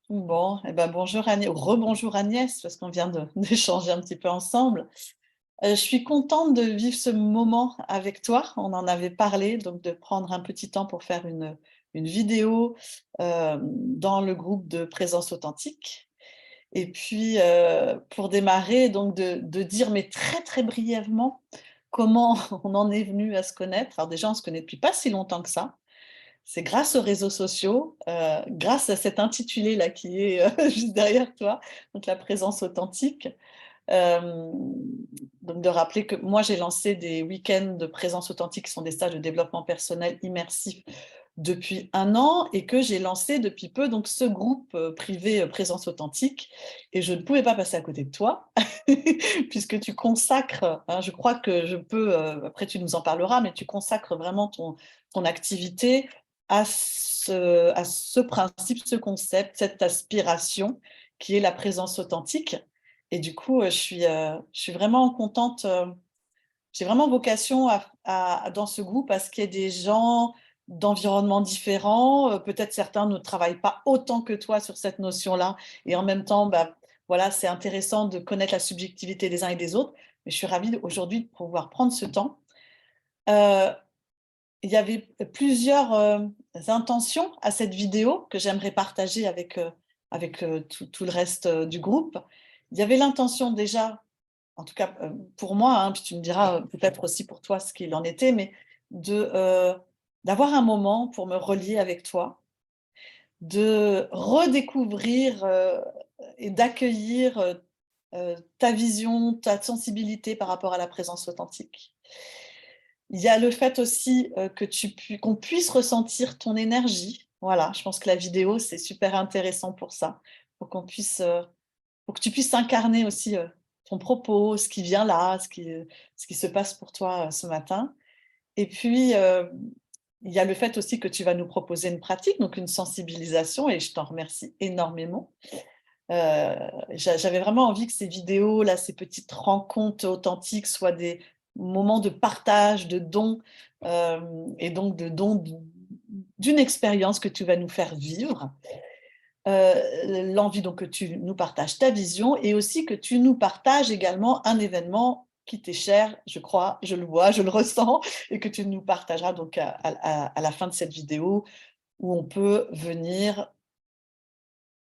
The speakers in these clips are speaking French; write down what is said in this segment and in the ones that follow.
Bon, eh ben, bonjour Agnès, rebonjour Agnès, parce qu'on vient d'échanger un petit peu ensemble. Je suis contente de vivre ce moment avec toi. On en avait parlé, donc de prendre un petit temps pour faire une vidéo dans le groupe de présence authentique. Et puis, pour démarrer, donc de dire, mais très très brièvement, comment on en est venu à se connaître. Alors déjà, on ne se connaît depuis pas si longtemps que ça. C'est grâce aux réseaux sociaux, grâce à cet intitulé-là qui est juste derrière toi, donc la présence authentique. Euh, donc de rappeler que moi, j'ai lancé des week-ends de présence authentique qui sont des stages de développement personnel immersif depuis 1 an et que j'ai lancé depuis peu donc ce groupe privé présence authentique. Et je ne pouvais pas passer à côté de toi puisque tu consacres, hein, je crois que je peux, après tu nous en parleras, mais tu consacres vraiment ton activité à ce principe, ce concept, cette aspiration qui est la présence authentique. Et du coup, je suis vraiment contente. J'ai vraiment vocation dans ce groupe à ce qu'il y ait des gens d'environnements différents. Peut-être certains ne travaillent pas autant que toi sur cette notion-là. Et en même temps, bah, voilà, c'est intéressant de connaître la subjectivité des uns et des autres. Mais je suis ravie aujourd'hui de pouvoir prendre ce temps. Euh, il y avait plusieurs intentions à cette vidéo que j'aimerais partager avec tout le reste du groupe. Il y avait l'intention déjà, en tout cas pour moi, hein, puis tu me diras peut-être aussi pour toi ce qu'il en était, mais d'avoir un moment pour me relier avec toi, de redécouvrir et d'accueillir ta vision, ta sensibilité par rapport à la présence authentique. Il y a le fait aussi qu'on puisse ressentir ton énergie. Voilà, je pense que la vidéo, c'est super intéressant pour ça, pour pour que tu puisses incarner aussi ton propos, ce qui vient là, ce qui se passe pour toi ce matin. Et puis, il y a le fait aussi que tu vas nous proposer une pratique, donc une sensibilisation, et je t'en remercie énormément. J'avais vraiment envie que ces vidéos, là, ces petites rencontres authentiques soient des moments de partage, de dons, et donc de dons d'une expérience que tu vas nous faire vivre. L'envie donc que tu nous partages ta vision et aussi que tu nous partages également un événement qui t'est cher, je crois, je le vois, je le ressens, et que tu nous partageras donc à la fin de cette vidéo où on peut venir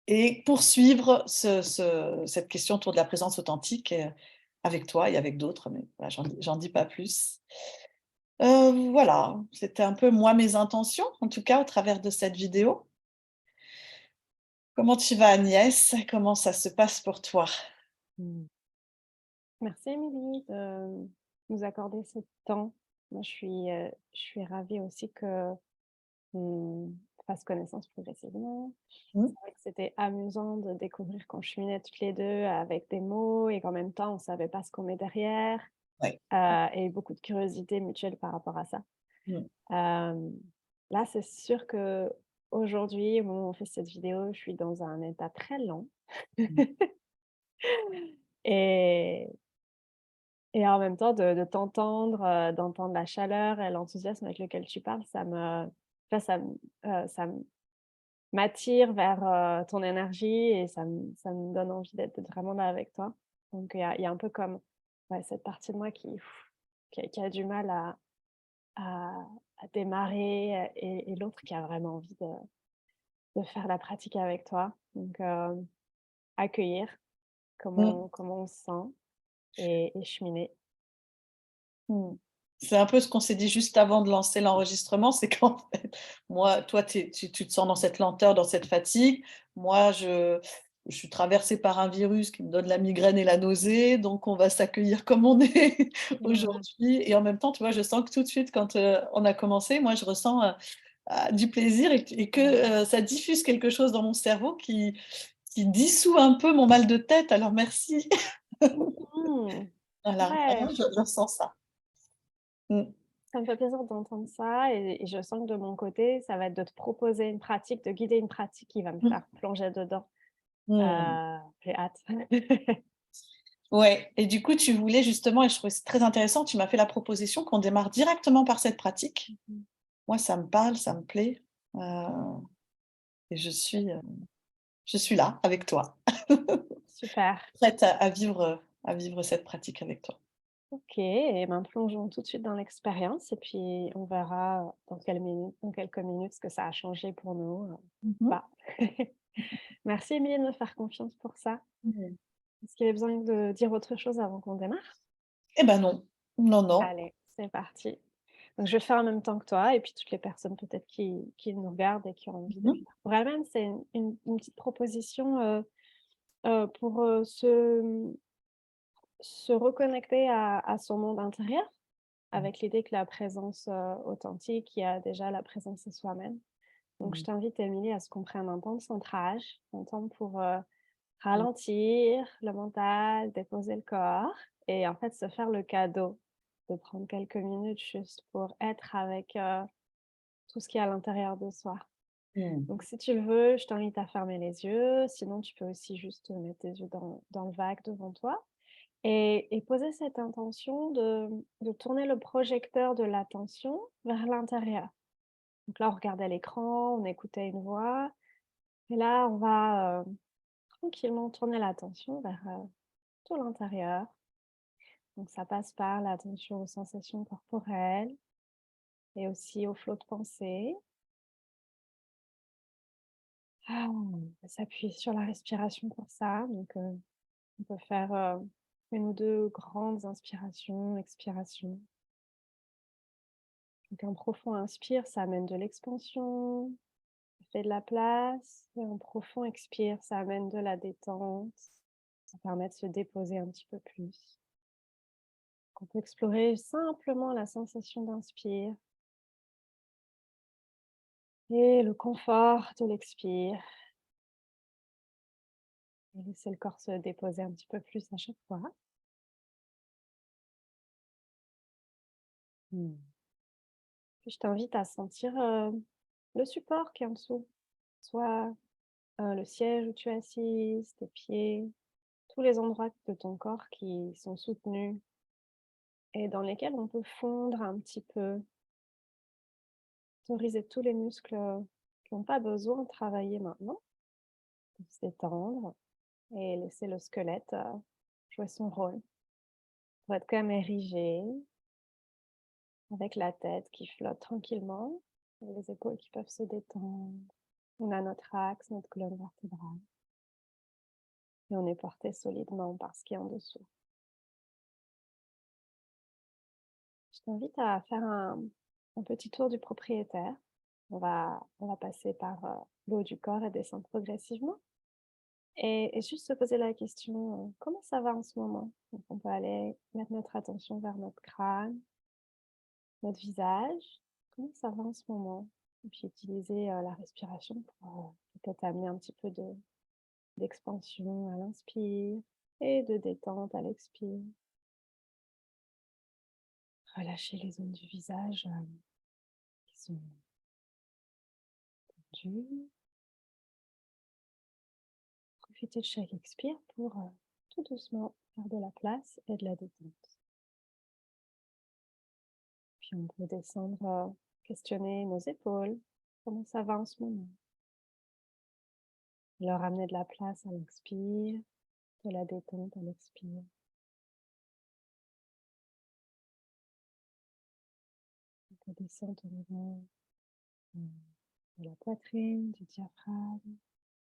et poursuivre cette question autour de la présence authentique avec toi et avec d'autres, mais voilà, j'en dis pas plus. Voilà, c'était un peu moi mes intentions, en tout cas au travers de cette vidéo. Comment tu vas Agnès? Comment ça se passe pour toi? Mmh. Merci Émilie de nous accorder ce temps. Moi, je suis ravie aussi qu'on fasse connaissance progressivement. Mmh, C'est vrai que c'était amusant de découvrir qu'on cheminait toutes les 2 avec des mots et qu'en même temps, on ne savait pas ce qu'on met derrière, ouais. et beaucoup de curiosité mutuelle par rapport à ça. Mmh, Hem, Là, c'est sûr qu'aujourd'hui, au moment où on fait cette vidéo, je suis dans un état très lent mmh, et Et en même temps de t'entendre, d'entendre la chaleur et l'enthousiasme avec lequel tu parles, enfin ça m'attire vers, ton énergie et ça me donne envie d'être vraiment là avec toi. Donc il y a un peu comme, ouais, cette partie de moi qui a du mal à à démarrer, et l'autre qui a vraiment envie de faire la pratique avec toi. Donc accueillir mmh, comment on se sent et cheminer. mmh. C'est un peu ce qu'on s'est dit juste avant de lancer l'enregistrement, c'est qu'en fait, moi, toi, tu te sens dans cette lenteur, dans cette fatigue. Moi, je suis traversée par un virus qui me donne la migraine et la nausée, donc on va s'accueillir comme on est Mmh. aujourd'hui. Et en même temps, tu vois, je sens que tout de suite, quand on a commencé, moi, je ressens du plaisir et que ça diffuse quelque chose dans mon cerveau qui dissout un peu mon mal de tête. Alors merci. Mmh. Voilà, Ouais, vraiment, je ressens ça. Mmh. ça me fait plaisir d'entendre ça et je sens que de mon côté, ça va être de te proposer une pratique, de guider une pratique qui va me Mmh. faire plonger dedans. Mmh. J'ai hâte. Ouais, et du coup, tu voulais justement, et je trouvais ça très intéressant, tu m'as fait la proposition qu'on démarre directement par cette pratique. Mmh. Moi, ça me parle, ça me plaît, heu et je suis, je suis là avec toi, Super. prête à vivre cette pratique avec toi. OK et ben, plongeons tout de suite dans l'expérience et puis on verra dans quelques minutes ce que ça a changé pour nous, ou Mmh. pas. Merci Émilie de me faire confiance pour ça. Mmh. Est-ce qu'il y avait besoin de dire autre chose avant qu'on démarre? Eh ben non, non, non. Allez, c'est parti. Donc je vais faire en même temps que toi et puis toutes les personnes peut-être qui nous regardent et qui ont envie de le Mmh. faire pour elles-mêmes, c'est une petite proposition, pour, se reconnecter à son monde intérieur, avec l'idée que la présence, authentique, il y a déjà la présence en soi-même. Donc je Mmh. t'invite, Émilie, à ce qu'on prenne un temps de centrage, un temps pour, Mmh. ralentir le mental, déposer le corps et en fait se faire le cadeau de prendre quelques minutes juste pour être avec, tout ce qui est à l'intérieur de soi. Mmh. Donc si tu le veux, je t'invite à fermer les yeux, sinon tu peux aussi juste mettre tes yeux dans le vague devant toi et poser cette intention de tourner le projecteur de l'attention vers l'intérieur. Donc là, on regardait l'écran, on écoutait une voix et là, on va, tranquillement tourner l'attention vers, tout l'intérieur. Donc ça passe par l'attention aux sensations corporelles et aussi au flot de pensée. On va s'appuyer sur la respiration pour ça. Donc, on peut faire, 1 ou 2 grandes inspirations, expirations. Donc un profond inspire, ça amène de l'expansion, ça fait de la place et un profond expire, ça amène de la détente, ça permet de se déposer un petit peu plus. On peut explorer simplement la sensation d'inspire et le confort de l'expire et laisser le corps se déposer un petit peu plus à chaque fois. Mmh. Puis je t'invite à sentir, le support qui est en dessous, soit, le siège où tu es assise, tes pieds, tous les endroits de ton corps qui sont soutenus et dans lesquels on peut fondre un petit peu, autoriser tous les muscles, qui n'ont pas besoin de travailler maintenant, de se détendre et laisser le squelette, jouer son rôle pour être quand même érigé, avec la tête qui flotte tranquillement, et les épaules qui peuvent se détendre. On a notre axe, notre colonne vertébrale et on est porté solidement par ce qui est en dessous. Je t'invite à faire un petit tour du propriétaire. On va passer par, le haut du corps et descendre progressivement et juste se poser la question, «Comment ça va en ce moment?» Donc on peut aller mettre notre attention vers notre crâne, notre visage. «Comment ça va en ce moment?» Et puis utiliser, la respiration pour, peut-être amener un petit peu de d'expansion à l'inspire et de détente à l'expire. Relâcher les zones du visage, qui sont tendues. Profiter de chaque expire pour, tout doucement faire de la place et de la détente. Puis on peut descendre, questionner nos épaules. Comment ça va en ce moment? Leur amener de la place à l'inspire, de la détente à l'expire. On peut descendre au niveau, de la poitrine, du diaphragme.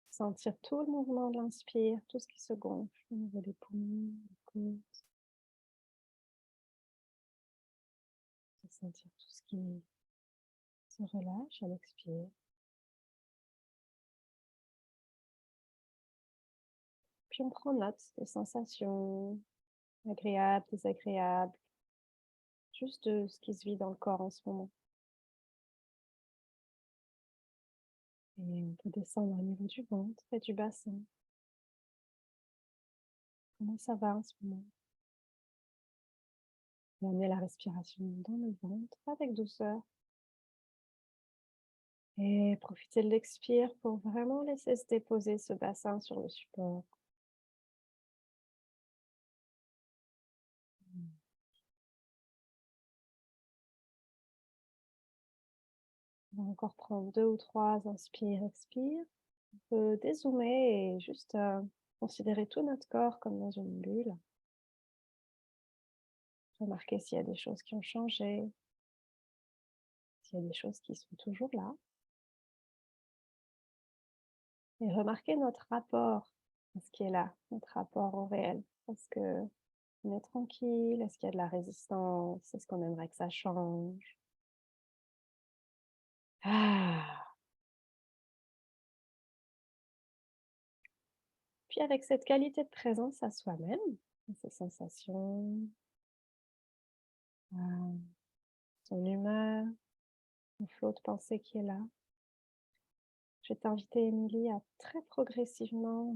Sentir tout le mouvement de l'inspire, tout ce qui se gonfle au niveau des poumons, des côtes. Sentir tout ce qui se relâche à l'expire. Puis on prend note des sensations agréables, désagréables, juste de ce qui se vit dans le corps en ce moment. Et on peut descendre au niveau du ventre et du bassin. Comment ça va en ce moment? Et amener la respiration dans le ventre avec douceur. Et profiter de l'expire pour vraiment laisser se déposer ce bassin sur le support. On va encore prendre 2 ou 3 inspire, expire. On peut dézoomer et juste considérer tout notre corps comme dans une bulle. Remarquer s'il y a des choses qui ont changé, s'il y a des choses qui sont toujours là. Et remarquer notre rapport à ce qui est là, notre rapport au réel. Est-ce que on est tranquille? Est-ce qu'il y a de la résistance? Est-ce qu'on aimerait que ça change? Ah! Puis avec cette qualité de présence à soi-même, ces sensations, heu, son humeur, le flot de pensée qui est là, je vais t'inviter, Émilie, à très progressivement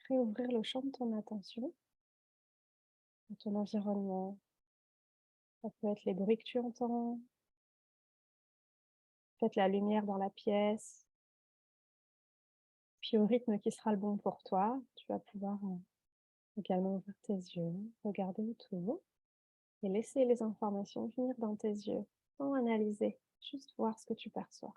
réouvrir le champ de ton attention à ton environnement. Ça peut être les bruits que tu entends, peut-être la lumière dans la pièce. Puis au rythme qui sera le bon pour toi, tu vas pouvoir, également ouvrir tes yeux, regarder autour et laisser les informations venir dans tes yeux, sans analyser, juste voir ce que tu perçois.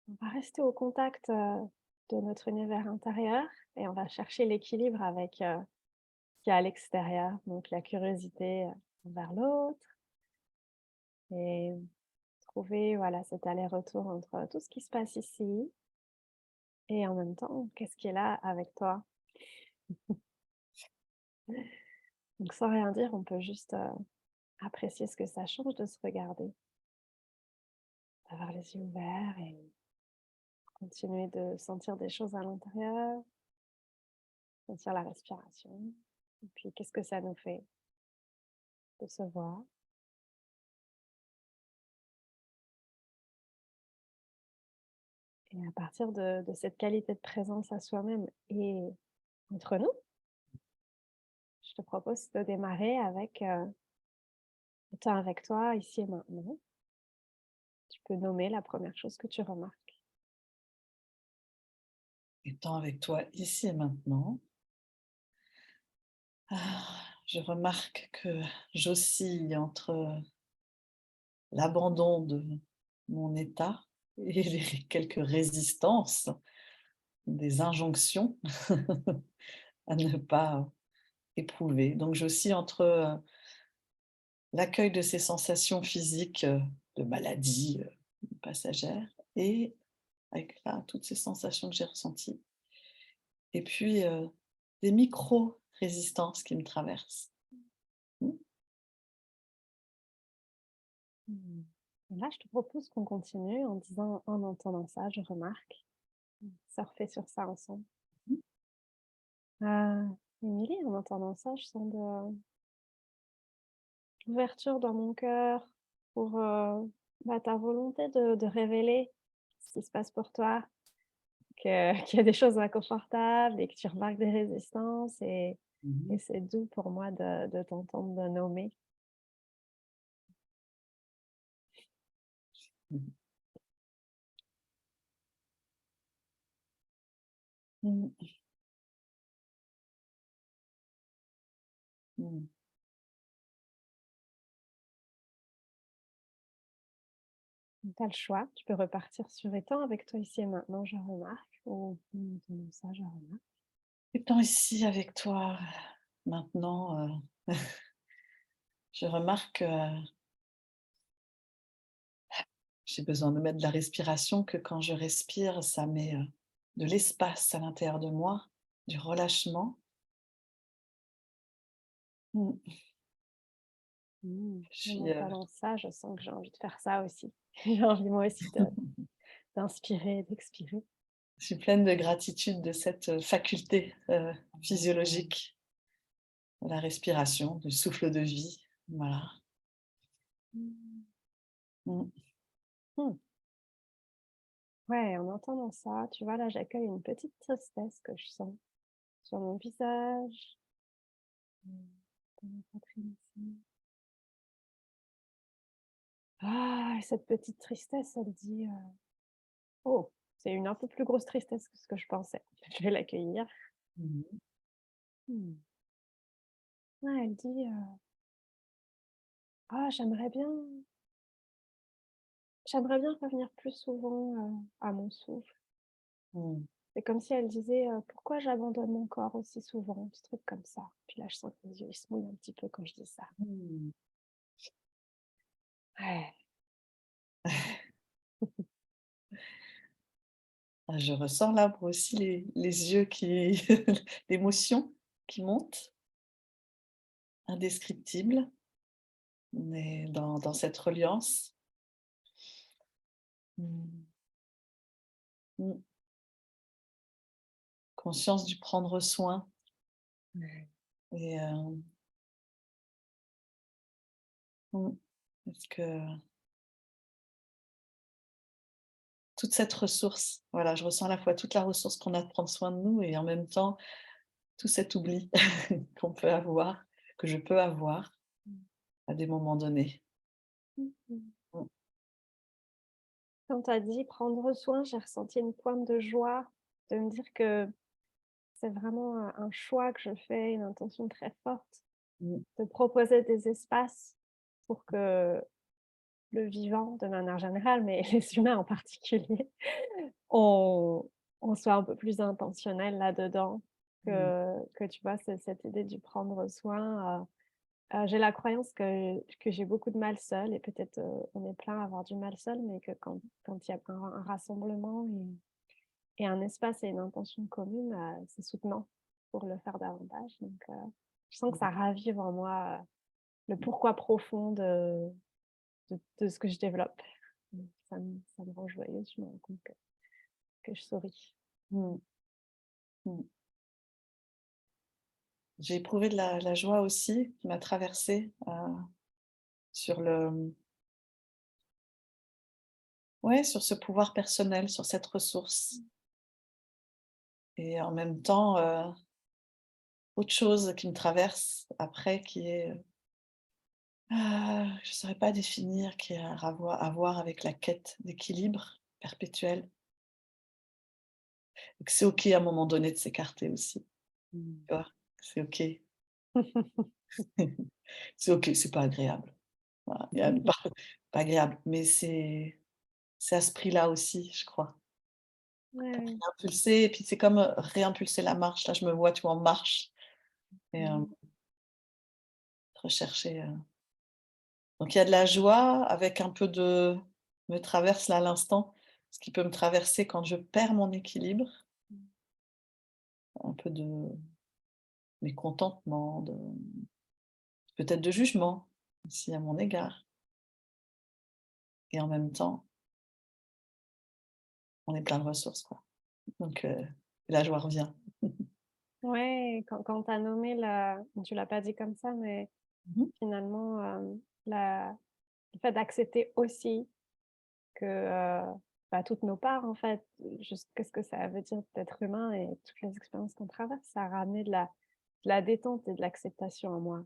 On va rester au contact, de notre univers intérieur et on va chercher l'équilibre avec, ce qu'il y a à l'extérieur, donc la curiosité, envers l'autre et trouver, voilà, cet aller-retour entre tout ce qui se passe ici et en même temps, qu'est-ce qui est là avec toi? Donc sans rien dire, on peut juste, apprécier ce que ça change de se regarder, d'avoir les yeux ouverts et continuer de sentir des choses à l'intérieur, sentir la respiration. Et puis qu'est-ce que ça nous fait de se voir? Et à partir de cette qualité de présence à soi-même et entre nous, je te propose de démarrer avec, étant avec toi ici et maintenant. Tu peux nommer la première chose que tu remarques. Étant avec toi ici et maintenant, je remarque que j'oscille entre l'abandon de mon état et les quelques résistances, des injonctions à ne pas éprouver. Donc j'oscille entre, l'accueil de ces sensations physiques, de maladie, passagère et avec là, toutes ces sensations que j'ai ressenties et puis, des micro-résistances qui me traversent. Mmh. Mmh. Et là, je te propose qu'on continue en disant en entendant ça, je remarque. Surfer sur ça ensemble. Mmh. Émilie, en entendant ça, je sens de l'ouverture dans mon cœur pour, ta volonté de révéler ce qui se passe pour toi, que qu'il y a des choses inconfortables et que tu remarques des résistances Mmh et c'est doux pour moi de t'entendre de nommer. mh. Mmh. Mmh. Tu as le choix, tu peux repartir sur étant avec toi ici et maintenant, je remarque ou en entendant ça, je remarque. Étant ici avec toi, maintenant, je remarque que j'ai besoin de mettre de la respiration, que quand je respire, ça met, de l'espace à l'intérieur de moi, du relâchement. Mmh. Je En suis, entendant ça, je sens que j'ai envie de faire ça aussi. J'ai envie moi aussi de d'inspirer et d'expirer. je suis pleine de gratitude de cette, faculté, physiologique de la respiration, du souffle de vie. Voilà. Mmh. Mmh. Mmh. Ouais, en entendant ça, tu vois, là, j'accueille une petite tristesse que je sens sur mon visage, dans ma poitrine ici. Et cette petite tristesse, elle dit, «Oh, c'est une un peu plus grosse tristesse que ce que je pensais. Je vais l'accueillir». Mmh. Mmh. Ouais, elle dit, «Ah, j'aimerais bien revenir plus souvent, à mon souffle. Mmh. C'est comme si elle disait, «Pourquoi j'abandonne mon corps aussi souvent?» Un petit truc comme ça. Puis là, je sens que mes yeux, ils se mouillent un petit peu quand je dis ça. Mmh. Ouais. Ah, je ressens là, moi aussi, les yeux qui l'émotion qui monte, indescriptible. On est dans cette reliance. Mmh. Mmh. Conscience du prendre soin Ouais. et mmh, parce que toute cette ressource, voilà, je ressens à la fois toute la ressource qu'on a de prendre soin de nous et en même temps tout cet oubli qu'on peut avoir, que je peux avoir Mmh. à des moments donnés. Mmh mh. Mmh. Quand tu as dit prendre soin, j'ai ressenti une pointe de joie de me dire que c'est vraiment un choix que je fais, une intention très forte Mmh. de proposer des espaces pour que le vivant, de manière générale, mais les humains en particulier, on on soit un peu plus intentionnel là-dedans, Mmh. que tu vois, cette idée du prendre soin, j'ai la croyance que j'ai beaucoup de mal seule et peut-être, on est plein à avoir du mal seul, mais que quand il y a un rassemblement et un espace et une intention commune, c'est soutenant pour le faire davantage. Donc, je sens que ça ravive en moi, le pourquoi profond de ce que je développe. Ça me rend joyeuse, je me rends compte que je souris. Mmh. Mmh. J'ai éprouvé de la joie aussi qui m'a traversée, sur le ouais, sur ce pouvoir personnel, sur cette ressource et en même temps, autre chose qui me traverse après qui est, je ne saurais pas définir, qui a à voir avec la quête d'équilibre perpétuel et que c'est OK à un moment donné de s'écarter aussi, Mmh. tu vois? C'est OK. C'est OK, c'est pas agréable. Voilà, il y a pas agréable, mais c'est à ce prix-là aussi, je crois. Ouais. Réimpulser et puis c'est comme, réimpulser la marche. Là, je me vois, tu vois, en marche et Mmh. rechercher, donc il y a de la joie avec un peu de me traverse là à l'instant, ce qui peut me traverser quand je perds mon équilibre, un peu de mécontentement, de peut-être de jugement aussi à mon égard et en même temps, on est plein de ressources, quoi. Donc la joie revient. Ouais, quand tu as nommé la tu l'as pas dit comme ça, mais Mmh mh. finalement, la le fait d'accepter aussi que, bah, toutes nos parts en fait, juste qu'est-ce que ça veut dire d'être humain et toutes les expériences qu'on traverse, ça a ramené de la détente et de l'acceptation en moi.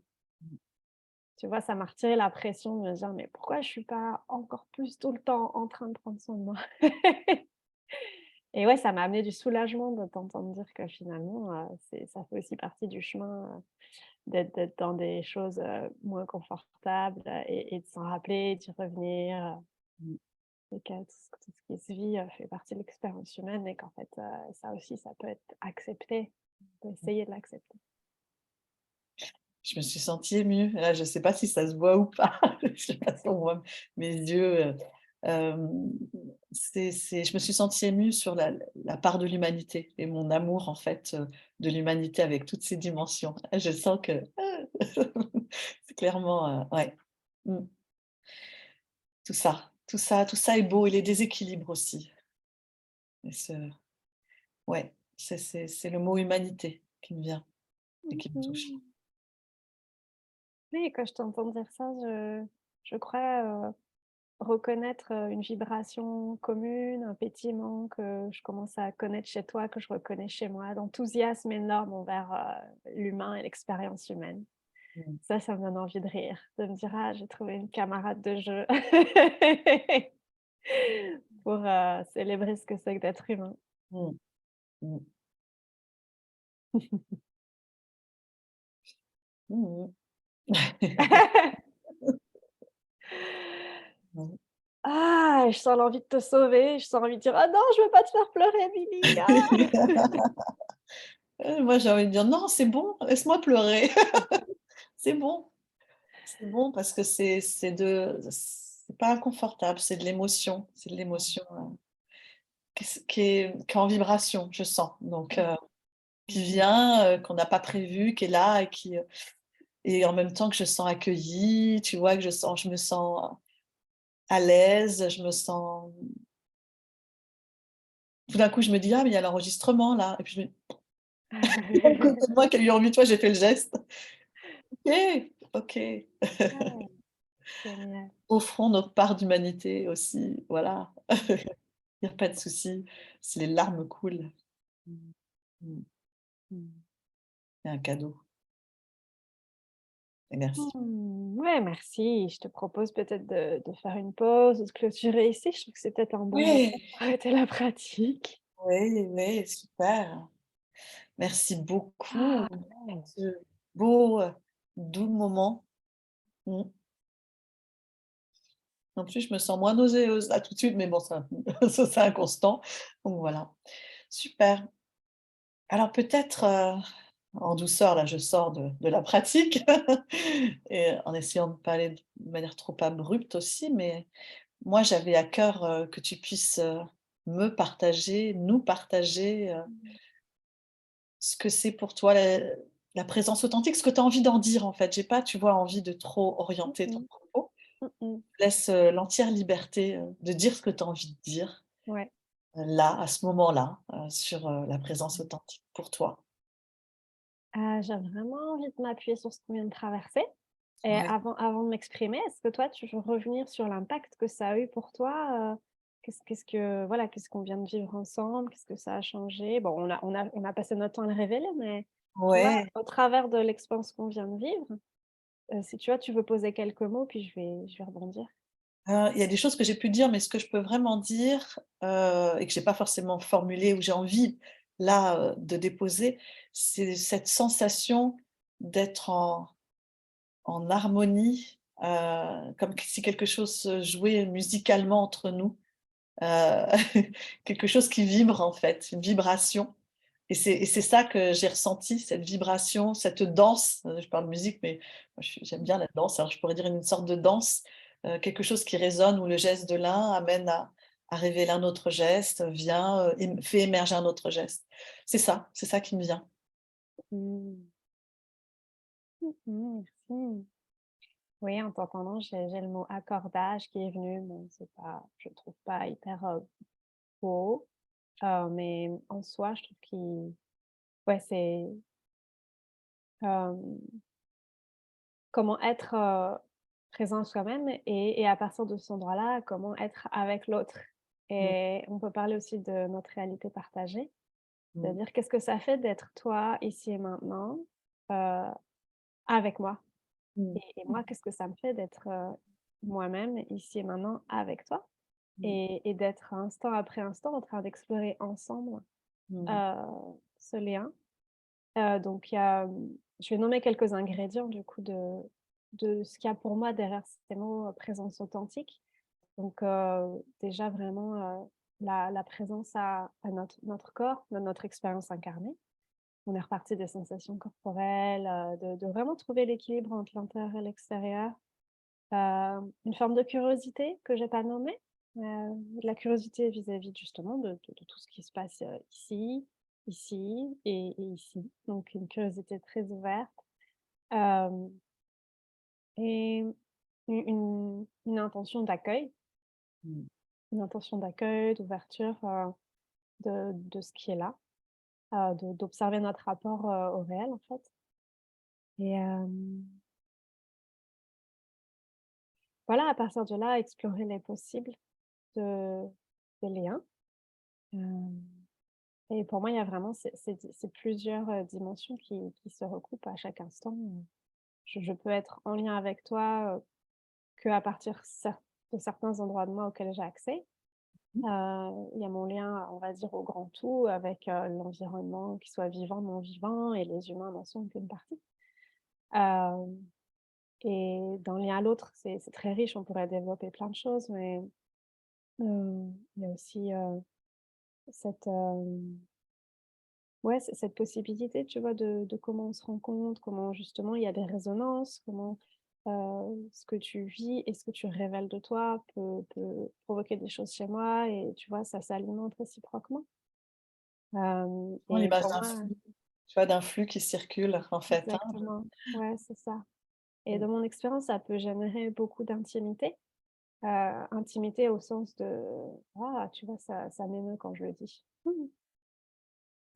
Tu vois, ça m'a retiré la pression de me dire: «Mais pourquoi je suis pas encore plus tout le temps en train de prendre soin de moi?» Et ouais, ça m'a amené du soulagement de t'entendre dire que finalement, ça fait aussi partie du chemin, d'être dans des choses, moins confortables, et de s'en rappeler, d'y revenir, Mmh. et que tout ce qui se vit, fait partie de l'expérience humaine et qu'en fait, ça aussi, ça peut être accepté. On peut essayer de l'accepter. Je me suis sentie émue. Là, je ne sais pas si ça se voit ou pas. Je sais pas si on voit mes yeux, hem, c'est je me suis sentie émue sur la part de l'humanité et mon amour, en fait, de l'humanité avec toutes ses dimensions. Je sens que c'est clairement, ouais. Mmh. Tout ça est beau et les déséquilibres aussi et ouais, c'est le mot humanité qui me vient et qui me touche. Mmh. Oui, quand je t'entends dire ça, je crois, reconnaître, une vibration commune, un pétillement que je commence à connaître chez toi, que je reconnais chez moi, d'enthousiasme énorme envers, l'humain et l'expérience humaine. Mmh. Ça me donne envie de rire, de me dire: «Ah, j'ai trouvé une camarade de jeu» pour, célébrer ce que c'est que d'être humain. Mmh. Mmh. Mmh mh. Mmh. Ah! Je sens l'envie de te sauver, je sens envie de dire: «Ah non, je veux pas te faire pleurer Billy, ah!» Moi, j'ai envie de dire: «Non, c'est bon, laisse-moi pleurer, c'est bon». C'est bon parce que c'est pas inconfortable, c'est de l'émotion, qui est en vibration, je sens, donc qui vient, qu'on n'a pas prévu, qui est là et et en même temps que je sens accueillie, tu vois? Que je me sens à l'aise, je me sens tout d'un coup, je me dis: «Ah mais il y a l'enregistrement là» et puis je me à côté de moi qui a eu envie, tu vois? J'ai fait le geste. OK, OK. Ouais, génial. Offrons notre part d'humanité aussi, voilà. Il y a pas de souci, si les larmes coulent. Mmh. Mmh, Mmh. c'est un cadeau et merci. Ouais, merci. Je te propose peut-être de faire une pause, de clôturer ici. Je trouve que c'est peut-être un bon moment Ouais, pour arrêter la pratique. oui, oui, super. Merci beaucoup Ah, pour ouais. ce beau, doux moment. Mmh. En plus, je me sens moins nauséeuse là tout de suite, mais bon ça ça c'est inconstant, donc voilà. Super. Alors peut-être, en douceur là, je sors de la pratique et en essayant de pas aller de manière trop abrupte aussi, mais moi j'avais à cœur, que tu puisses, me partager, nous partager, Mmh. ce que c'est pour toi la présence authentique, ce que tu as envie d'en dire en fait. J'ai pas, tu vois, envie de trop Mmh orienter ton mh. propos. Mmh mh. Laisse, l'entière liberté, de dire ce que tu as envie de dire, Ouais. là, à ce moment-là, sur, la présence authentique pour toi. J'ai vraiment envie de m'appuyer sur ce qu'on vient de traverser et Ouais. avant de m'exprimer, est-ce que toi, tu veux revenir sur l'impact que ça a eu pour toi? Qu'est-ce que voilà, qu'est-ce qu'on vient de vivre ensemble? Qu'est-ce que ça a changé? Bon, on a passé notre temps à le révéler, mais tu vois, Ouais. au travers de l'expérience qu'on vient de vivre, si tu vois, tu veux poser quelques mots, puis je vais rebondir. Il y a des choses que j'ai pu dire, mais ce que je peux vraiment dire, et que j'ai pas forcément formulé ou j'ai envie là, de déposer, c'est cette sensation d'être en harmonie, comme si quelque chose se jouait musicalement entre nous, heu, quelque chose qui vibre en fait, une vibration et c'est ça que j'ai ressenti, cette vibration, cette danse, je parle musique, mais moi j'aime bien la danse, alors je pourrais dire une sorte de danse, quelque chose qui résonne où le geste de l'un amène à révéler un autre geste, vient, fait émerger un autre geste. C'est ça qui me vient. Mmh. Mmh mh, merci. Oui, en t'entendant, j'ai le mot accordage qui est venu. Bon, c'est pas je le trouve pas hyper, beau, mais en soi, je trouve qu'il ouais, c'est, hem, comment être, présent soi-même et à partir de cet endroit-là, comment être avec l'autre Mmh, et on peut parler aussi de notre réalité partagée, mmh, c'est-à-dire qu'est-ce que ça fait d'être toi, ici et maintenant, heu, avec moi mmh, et moi, qu'est-ce que ça me fait d'être, moi-même, ici et maintenant, avec toi mmh, et d'être instant après instant en train d'explorer ensemble, mmh, heu, ce lien. Donc il y a, je vais nommer quelques ingrédients du coup de ce qu'il y a pour moi derrière ces mots, présence authentique. Donc déjà vraiment, la présence à notre corps, dans notre expérience incarnée. On est reparti des sensations corporelles, de vraiment trouver l'équilibre entre l'intérieur et l'extérieur. Une forme de curiosité que j'ai pas nommée, de la curiosité vis-à-vis justement de tout ce qui se passe, ici, ici et ici. Donc une curiosité très ouverte, hem et une intention d'accueil, mmh, d'ouverture, de ce qui est là, d'observer notre rapport, au réel en fait et voilà, à partir de là, explorer les possibles de des liens, hem et pour moi, il y a vraiment ces plusieurs, dimensions qui se recoupent à chaque instant, je peux être en lien avec toi, qu'à partir de certains endroits de moi auxquels j'ai accès. mmh, Il y a mon lien, on va dire, au grand tout avec, l'environnement, qu'il soit vivant, non vivant et les humains n'en sont qu'une partie. Hem et d'un lien à l'autre, c'est très riche, on pourrait développer plein de choses, mais Il y a aussi, cette, ouais, cette possibilité, tu vois, de comment on se rencontre, comment justement il y a des résonances, comment, ce que tu vis et ce que tu révèles de toi peut provoquer des choses chez moi et tu vois, ça s'alimente réciproquement. Vraiment Et l'image pour d'un moi flux, tu vois, d'un flux qui circule en fait, hein. exactement, ouais, c'est ça. Et Mmh. dans mon expérience, ça peut générer beaucoup d'intimité, intimité au sens de ah, tu vois, ça m'émeut quand je le dis.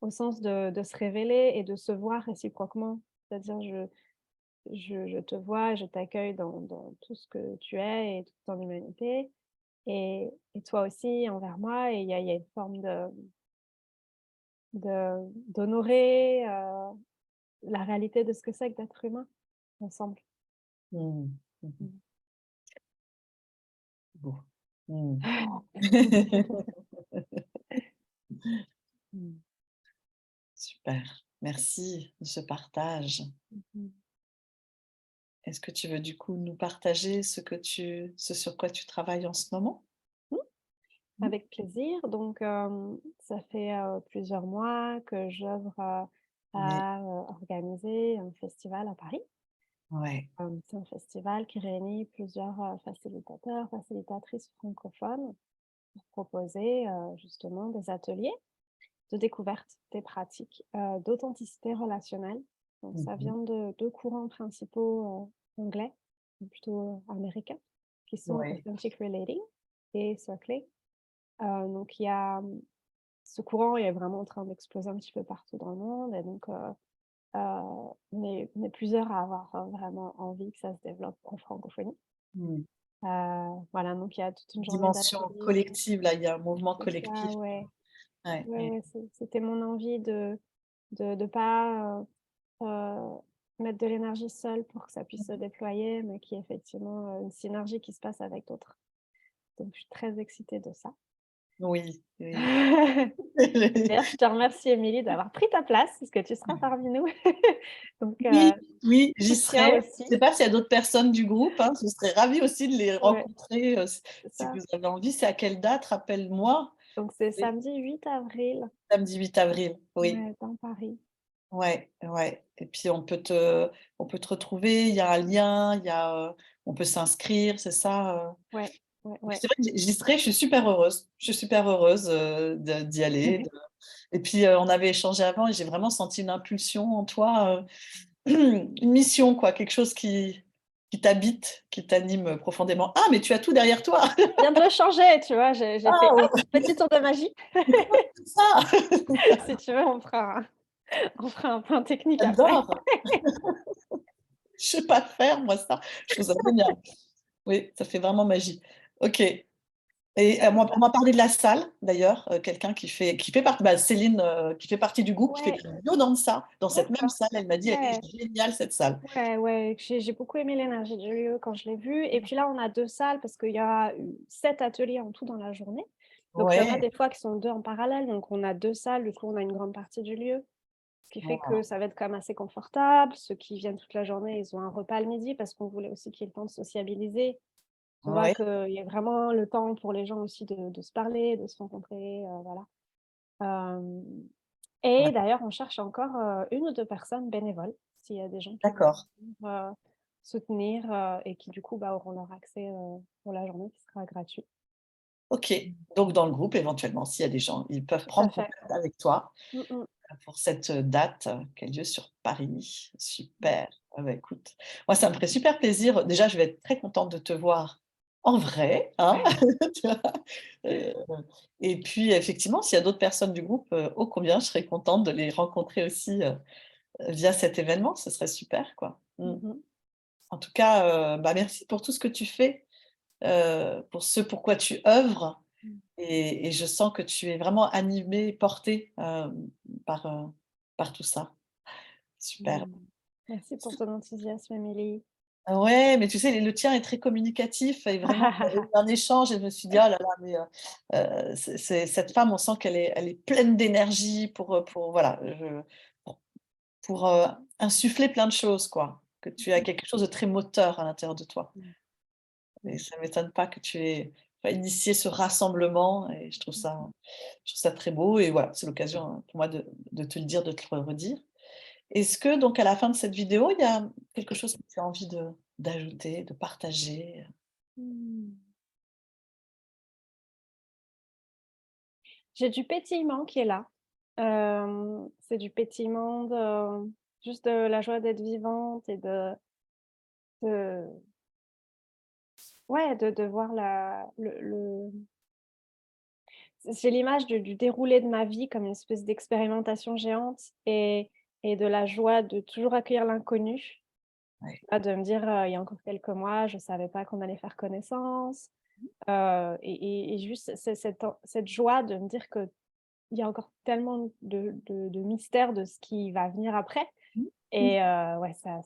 Au sens de se révéler et de se voir réciproquement. C'est-à-dire je te vois, je t'accueille dans tout ce que tu es et toute ton humanité et toi aussi envers moi et il y a une forme d'honorer, la réalité de ce que c'est que d'être humain ensemble. Mmh. Mmh mh. Mmh. Beau. Mmh. Mmh. Super, merci de ce partage. Mmh mh. Est-ce que tu veux du coup nous partager ce sur quoi tu travailles en ce moment? Mmh, Mmh. avec plaisir. Donc, ça fait, plusieurs mois que j'œuvre, Oui, à, organiser un festival à Paris. ouais. C'est un festival qui réunit plusieurs, facilitateurs, facilitatrices francophones pour proposer, justement des ateliers de découverte des pratiques, d'authenticité relationnelle. Donc Mmh ça mh. vient de 2 courants principaux, anglais, ou plutôt américains, qui sont Ouais. Authentic Relating et Circling. Donc il y a, ce courant est vraiment en train d'exploser un petit peu partout dans le monde et donc on est plusieurs à avoir, vraiment envie que ça se développe en francophonie. Mmh. Voilà, donc il y a toute une journée Dimension d'ateliers. collective, là, il y a un mouvement C'est ça, collectif. ouais. Ouais, Ouais, ouais. ouais, c'était mon envie de pas, mettre de l'énergie seule pour que ça puisse se déployer, mais qu'il y ait effectivement, une synergie qui se passe avec d'autres. Donc je suis très excitée de ça. Oui, oui. D'ailleurs, je te remercie Émilie d'avoir pris ta place, parce que tu seras parmi nous. Donc, Oui, oui, j'y soutien serai. Je aussi. sais pas s'il y a d'autres personnes du groupe, hein, je serais ravie aussi de les Ouais, rencontrer, c'est si ça. vous avez envie. C'est à quelle date? Rappelle-moi. Donc c'est Oui, samedi 8 avril, samedi 8 avril. Oui. ouais, dans Paris. Ouais, ouais et puis on peut te retrouver, il y a un lien, on peut s'inscrire, c'est ça, Ouais, ouais, et puis ouais. c'est vrai que j'y serai, je suis super heureuse. Je suis super heureuse, d'y aller, et puis, on avait échangé avant et j'ai vraiment senti une impulsion en toi, une mission quoi, quelque chose qui t'habite, qui t'anime profondément. Ah mais tu as tout derrière toi! Je viens de le changer, tu vois? J'ai fait: Waouh! «Hop, petit tour de magie». Tout ça! Si tu veux, on fera un point technique après. J'adore! Je sais pas faire moi ça, je trouve ça génial. Oui, ça fait vraiment magie. OK. Et on m'a parlé de la salle d'ailleurs, quelqu'un qui fait partie Céline, qui fait partie du groupe, qui fait Ouais, de la biodanza dans cette même d'accord. salle. Elle m'a dit: «Elle Ouais, est géniale cette salle». ouais, ouais, j'ai beaucoup aimé l'énergie du lieu quand je l'ai vu et puis là, on a 2 salles parce qu'il y a eu 7 ateliers en tout dans la journée. Donc il y en a Ouais, des fois qui sont 2 en parallèle, donc on a 2 salles, du coup, on a une grande partie du lieu. Ce qui fait voilà. que ça va être quand même assez confortable. Ceux qui viennent toute la journée, ils ont un repas le midi parce qu'on voulait aussi qu'il y ait le temps de sociabiliser. Tu vois? Ouais, Qu'il y ait vraiment le temps pour les gens aussi de se parler, de se rencontrer, voilà. Hem ouais, et d'ailleurs, on cherche encore, 1 ou 2 personnes bénévoles, s'il y a des gens qui veulent d'accord. venir, soutenir, et qui du coup, bah, auront leur accès, pour la journée qui sera gratuit. OK. Donc dans le groupe éventuellement, s'il y a des gens, ils peuvent Tout à prendre fait. contact avec toi, Mmh mh. pour cette, date, qui a lieu sur Paris. Mmh. Super. Ah bah, écoute, moi ça me ferait super plaisir. Déjà, je vais être très contente de te voir en vrai, hein, tu vois? Heu et puis effectivement, s'il y a d'autres personnes du groupe, ô combien je serais contente de les rencontrer aussi, via cet événement, ce serait super, quoi. Mmh. Mmh mh. En tout cas, merci pour tout ce que tu fais, pour ce pourquoi tu œuvres Mmh. et je sens que tu es vraiment animée, portée, par, par tout ça. Super. Mmh. Merci pour ton enthousiasme, Émilie. Ouais, mais tu sais, le tien est très communicatif et vraiment, il y a eu un échange et je me suis dit: «Oh là là, mais c'est cette femme, on sent qu'elle est pleine d'énergie pour voilà, pour pour insuffler plein de choses, quoi». Que tu as quelque chose de très moteur à l'intérieur de toi Mmh. et Mmh. ça m'étonne pas que tu aies initier ce rassemblement et je trouve ça très beau et voilà, c'est l'occasion, hein, pour moi de te le dire, de te le redire. Est-ce que donc à la fin de cette vidéo, il y a quelque chose que tu as envie d'ajouter, de partager? Mmh. J'ai du pétillement qui est là. C'est du pétillement de juste de la joie d'être vivante et de ouais, de voir la le j'ai l'image du déroulé de ma vie comme une espèce d'expérimentation géante et de la joie de toujours accueillir l'inconnu. Ouais. De me dire, il y a encore quelques mois, je savais pas qu'on allait faire connaissance, et juste cette joie de me dire qu'il y a encore tellement de mystères de ce qui va venir après Mmh. Mmh. et ouais, ça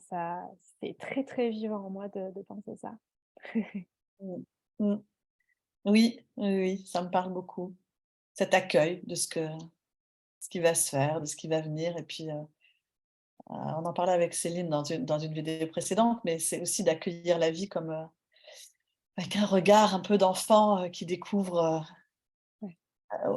c'est très, très vivant en moi de penser ça. Mmh. Mmh. Oui, oui, oui, ça me parle beaucoup. Cet accueil de ce qui va se faire, de ce qui va venir et puis, on en parlait avec Céline dans une vidéo précédente, mais c'est aussi d'accueillir la vie comme, avec un regard un peu d'enfant, qui découvre, Ouais.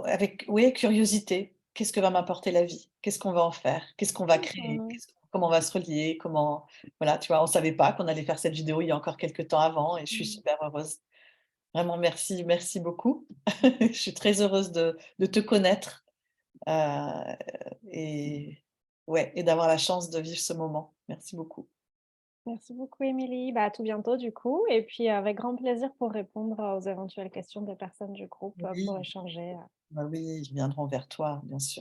avec oui, curiosité. Qu'est-ce que va m'apporter la vie? Qu'est-ce qu'on va en faire? Qu'est-ce qu'on va créer? Mmh. Comment on va se relier? Comment voilà, tu vois? On savait pas qu'on allait faire cette vidéo il y a encore quelques temps avant et je suis Mmh. super heureuse. Vraiment merci, merci beaucoup. Je suis très heureuse de te connaître, heu et ouais et d'avoir la chance de vivre ce moment. Merci beaucoup. Merci beaucoup Émilie. Bah, à tout bientôt du coup et puis avec grand plaisir pour répondre aux éventuelles questions des personnes du groupe, pour Oui, échanger. bah, oui, ils viendront vers toi, bien sûr.